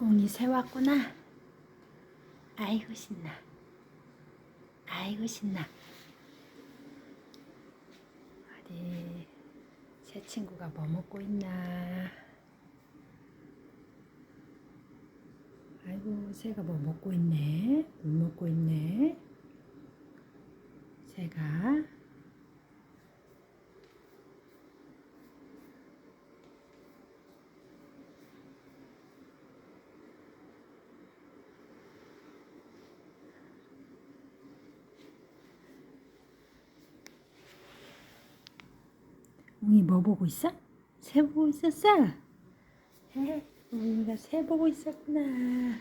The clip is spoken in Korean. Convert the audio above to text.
웅이 새 왔구나. 아이고 신나. 아이고 신나. 어디 새 친구가 뭐 먹고 있나. 아이고 새가 뭐 먹고 있네. 물 먹고 있네. 새가. 웅이 뭐 보고 있어? 새 보고 있었어? 웅이가 새 보고 있었구나.